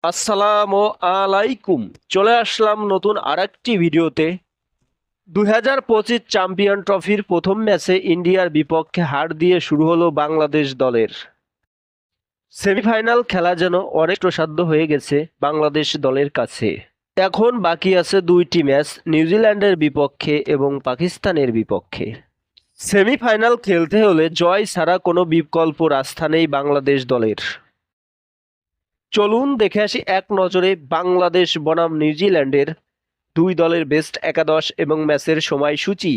আসসালামু আলাইকুম। চলে আসলাম নতুন আরেকটি ভিডিওতে। 2025 চ্যাম্পিয়ন ট্রফির প্রথম ম্যাচে ইন্ডিয়ার বিপক্ষে হার দিয়ে শুরু হলো বাংলাদেশ দলের। সেমিফাইনাল খেলা যেন অনেক কষ্টসাধ্য হয়ে গেছে বাংলাদেশ দলের কাছে। এখন বাকি আছে দুইটি ম্যাচ, নিউজিল্যান্ডের বিপক্ষে এবং পাকিস্তানের বিপক্ষে। সেমিফাইনাল খেলতে হলে জয় ছাড়া কোনো বিকল্প রাস্তা নেই বাংলাদেশ দলের। চলুন দেখে আসি এক নজরে বাংলাদেশ বনাম নিউজিল্যান্ডের দুই দলের বেস্ট একাদশ এবং ম্যাচের সময়সূচি।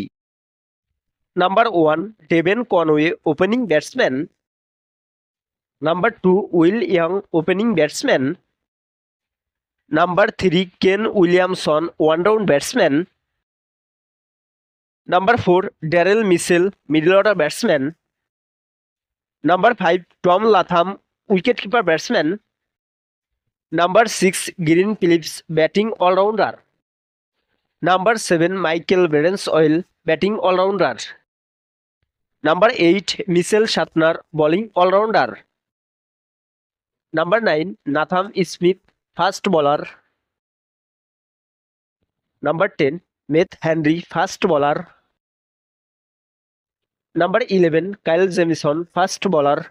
Number 1 Devon Conway opening batsman. Number 2 Will Young opening batsman. Number 3 Kane Williamson one down batsman. Number 4 Daryl Mitchell middle order batsman. Number 5 Tom Latham wicket keeper batsman. Number 6 Glenn Phillips batting allrounder. Number 7 Michael Bracewell batting allrounder. Number 8 Mitchell Santner bowling allrounder. Number 9 Nathan Smith fast bowler. Number 10 Matt Henry fast bowler. Number 11 Kyle Jamieson fast bowler.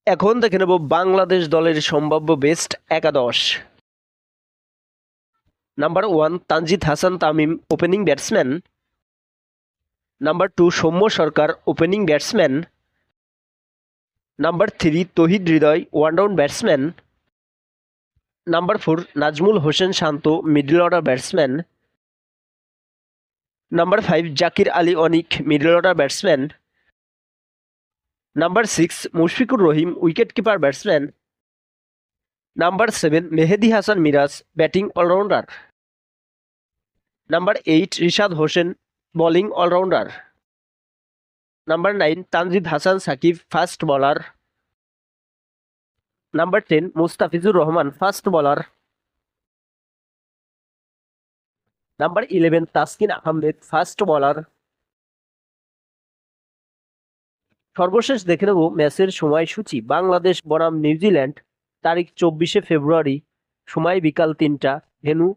এখন দেখে নেব বাংলাদেশ দলের সম্ভাব্য best একাদশ। Number 1 Tanzid Hasan Tamim opening batsman. Number 2 Soumya Sarkar opening batsman. Number 3 Towhid Hridoy one down batsman. Number 4 Najmul Hossain Shanto middle order batsman. Number 5 Jaker Ali Anik middle order batsman. Number 6 Mushfiqur Rahim wicket keeper batsman. Number 7 Mehidy Hasan Miraz batting allrounder. Number 8 Rishad Hossain bowling allrounder. Number 9 Tanzid Hasan Shakib fast bowler. Number 10 Mustafizur Rahman fast bowler. Number 11 Taskin Ahmed fast bowler. সর্বশেষ দেখে নেব ম্যাচের সময়সূচি। বাংলাদেশ বনাম New Zealand, তারিখ 24শে ফেব্রুয়ারি, সময় বিকাল 3টা, ভেন্যু